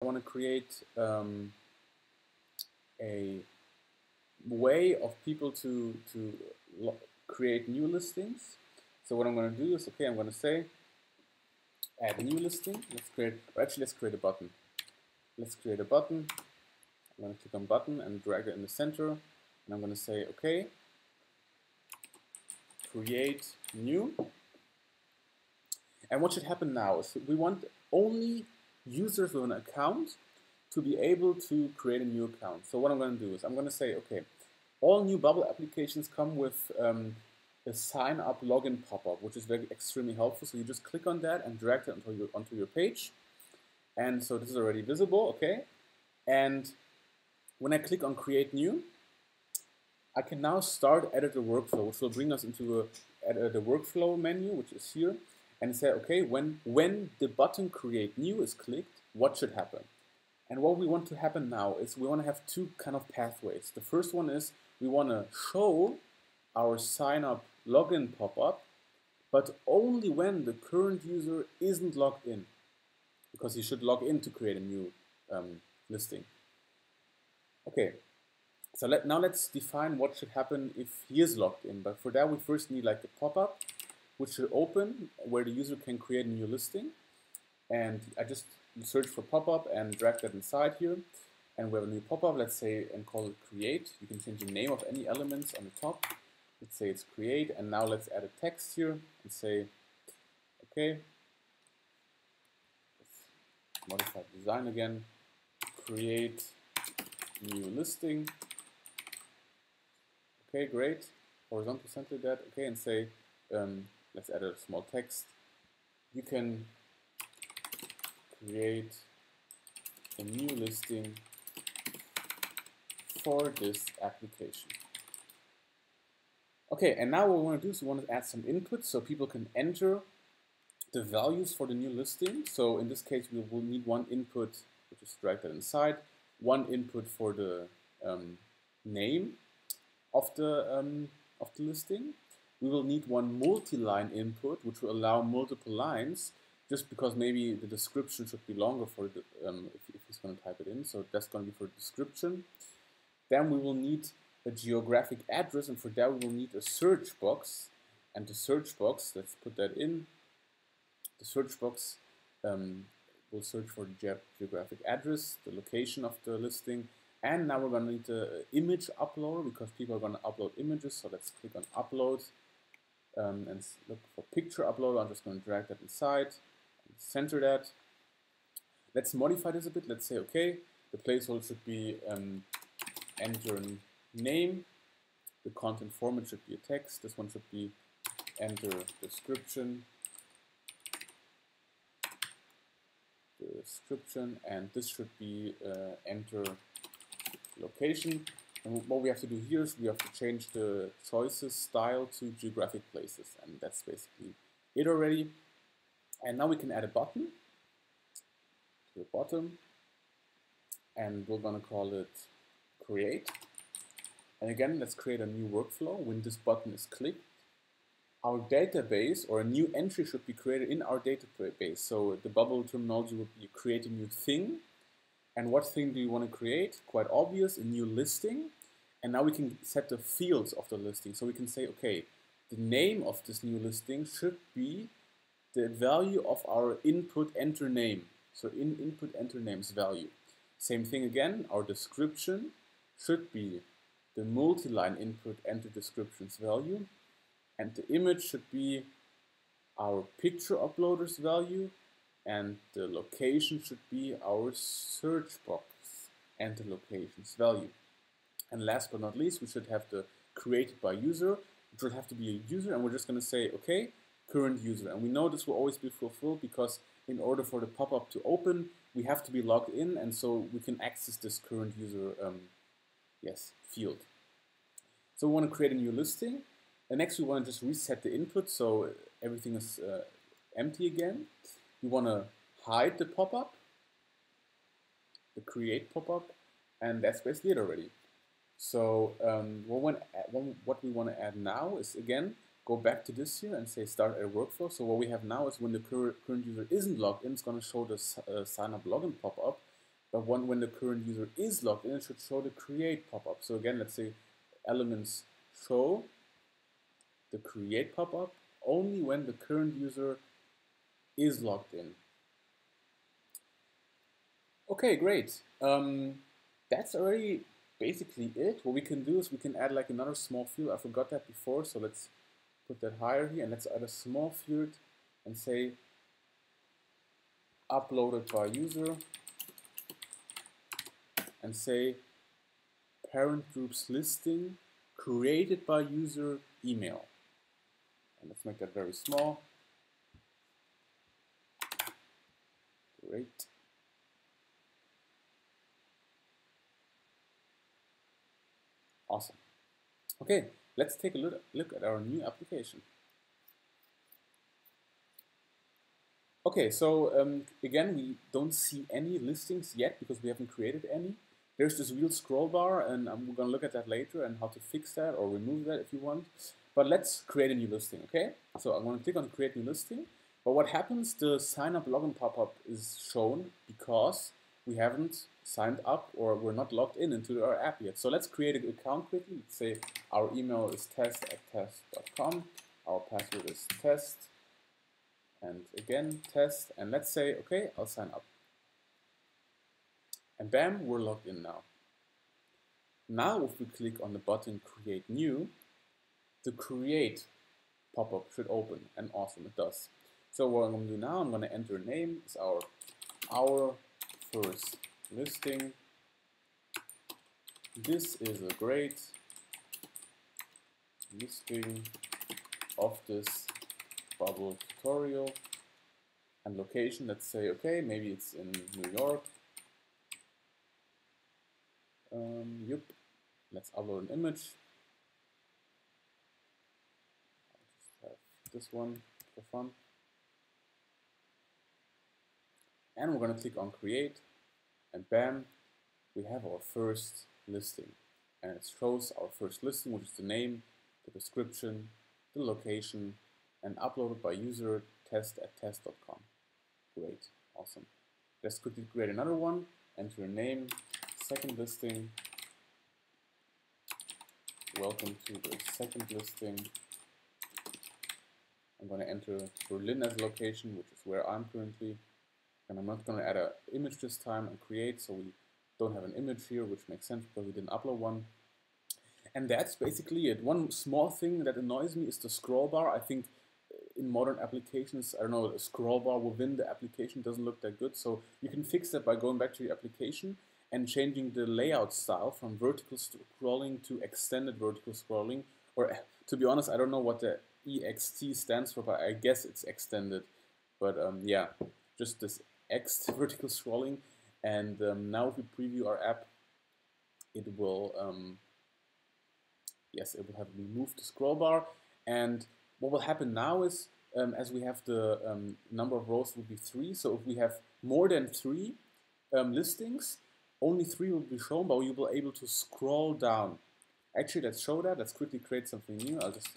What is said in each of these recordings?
I want to create a way of people to create new listings. So what I'm going to do is, okay, I'm going to say add new listing. Let's create a button. Let's create a button. I'm going to click on button and drag it in the center. And I'm going to say, okay, create new. And what should happen now is we want only users with an account to be able to create a new account. So what I'm going to do is I'm going to say, okay, all new Bubble applications come with a sign up login pop-up, which is extremely helpful. So you just click on that and drag it onto your page. And so this is already visible, okay? And when I click on create new, I can now start edit the workflow, which will bring us into the workflow menu, which is here, and say, okay, when the button create new is clicked, what should happen? And what we want to happen now is we want to have two kind of pathways. The first one is we want to show our sign up login pop-up, but only when the current user isn't logged in, because he should log in to create a new listing. Okay, so now let's define what should happen if he is logged in. But for that, we first need like a pop-up, which should open where the user can create a new listing. And I just search for pop-up and drag that inside here. And we have a new pop-up, let's say, and call it create. You can change the name of any elements on the top. Let's say it's create. And now let's add a text here and say, okay, let's modify the design again, create new listing. Okay, great. Horizontal center that. Okay, and say, let's add a small text. You can create a new listing for this application. Okay, and now what we want to do is we want to add some input so people can enter the values for the new listing. So in this case, we will need one input, which is drag that inside, one input for the name of the listing. We will need one multi-line input, which will allow multiple lines, just because maybe the description should be longer for the, if he's going to type it in. So that's going to be for description. Then we will need a geographic address, and for that we will need a search box. And the search box, let's put that in. The search box will search for the geographic address, the location of the listing, and now we're going to need the image uploader because people are going to upload images. So let's click on upload and look for picture uploader. I'm just going to drag that inside and center that. Let's modify this a bit. Let's say, okay, the placeholder should be enter name. The content format should be a text. This one should be enter description. And this should be enter location. And what we have to do here is we have to change the choices style to geographic places, and that's basically it already. And now we can add a button to the bottom, and we're going to call it create. And again, let's create a new workflow. When this button is clicked, our database or a new entry should be created in our database. So the Bubble terminology would be create a new thing. And what thing do you want to create? Quite obvious, a new listing. And now we can set the fields of the listing. So we can say, okay, the name of this new listing should be the value of our input enter name. So input enter name's value. Same thing again, our description should be the multi-line input enter description's value. And the image should be our picture uploader's value, and the location should be our search box and the location's value. And last but not least, we should have the created by user, which will have to be a user, and we're just going to say, okay, current user. And we know this will always be fulfilled because in order for the pop-up to open, we have to be logged in, and so we can access this current user field. So we want to create a new listing. And next we want to just reset the input so everything is empty again. We want to hide the pop-up, the create pop-up, and that's basically it already. So what we want to add now is, again, go back to this here and say start a workflow. So what we have now is when the current user isn't logged in, it's going to show the sign up login pop-up. when the current user is logged in, it should show the create pop-up. So again, let's say elements show the create pop-up only when the current user is logged in. Okay, great. That's already basically it. What we can do is we can add like another small field. I forgot that before, so let's put that higher here, and let's add a small field and say uploaded by user, and say parent groups listing created by user email. And let's make that very small. Great. Awesome. Okay, let's take a look at our new application. Okay, so again, we don't see any listings yet because we haven't created any. There's this wheel scroll bar, and we're going to look at that later and how to fix that or remove that if you want. But let's create a new listing, okay? So I'm going to click on create new listing. But what happens, the sign up login pop-up is shown because we haven't signed up or we're not logged in into our app yet. So let's create an account quickly. Let's say our email is test@test.com. Our password is test. And again, test. And let's say, okay, I'll sign up. And bam, we're logged in now. Now if we click on the button create new, the create pop-up should open, and awesome, it does. So what I'm going to do now, I'm going to enter a name. It's our first listing. This is a great listing of this bubble tutorial. And location, let's say, okay, maybe it's in New York. Yep. Let's upload an image. I'll just have this one for fun. And we're going to click on create, and bam, we have our first listing. And it shows our first listing, which is the name, the description, the location, and uploaded by user test@test.com. Great, awesome. Let's quickly create another one, enter a name, second listing. Welcome to the second listing. I'm going to enter Berlin as a location, which is where I'm currently. And I'm not going to add an image this time and create, so we don't have an image here, which makes sense because we didn't upload one. And that's basically it. One small thing that annoys me is the scroll bar. I think in modern applications, I don't know, a scroll bar within the application doesn't look that good. So you can fix that by going back to your application and changing the layout style from vertical scrolling to extended vertical scrolling. Or to be honest, I don't know what the EXT stands for, but I guess it's extended. But yeah, just this X vertical scrolling. And now if we preview our app, it will, yes, it will have removed the scroll bar. And what will happen now is, as we have the number of rows will be 3, so if we have more than 3 listings, only 3 will be shown, but you will be able to scroll down. Actually, let's show that. Let's quickly create something new. I'll just,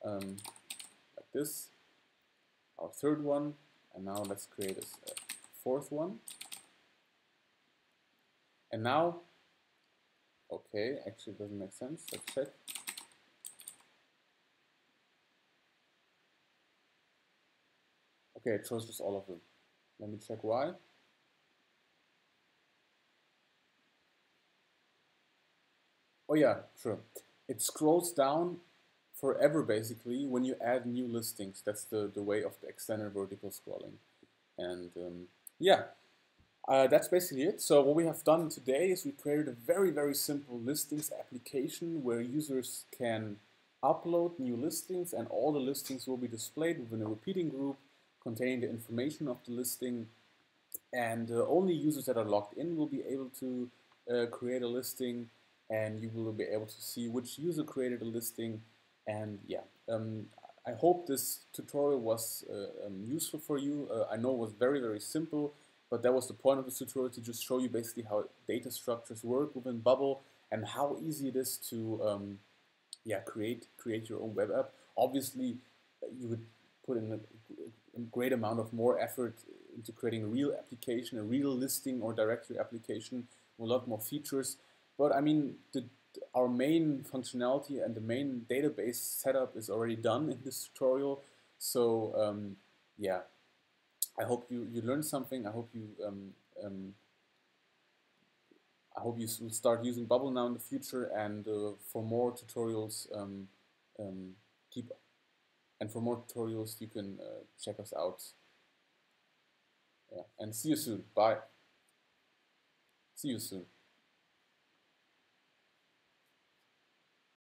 like this, our third one, and now let's create a fourth one. And now, okay, actually it doesn't make sense. Let's check. Okay, it shows just all of them. Let me check why. Oh yeah, sure. It scrolls down forever basically when you add new listings. That's the way of the extended vertical scrolling. And yeah, that's basically it. So what we have done today is we created a very, very simple listings application where users can upload new listings, and all the listings will be displayed within a repeating group containing the information of the listing, and only users that are logged in will be able to create a listing, and you will be able to see which user created a listing. And yeah, I hope this tutorial was useful for you. I know it was very, very simple, but that was the point of this tutorial, to just show you basically how data structures work within Bubble and how easy it is to yeah, create your own web app. Obviously, you would put in a great amount of more effort into creating a real application, a real listing or directory application with a lot more features. But I mean, our main functionality and the main database setup is already done in this tutorial. So yeah, I hope you learned something. I hope you will start using Bubble now in the future. And for more tutorials, keep and for more tutorials, you can check us out. Yeah, and see you soon. Bye. See you soon.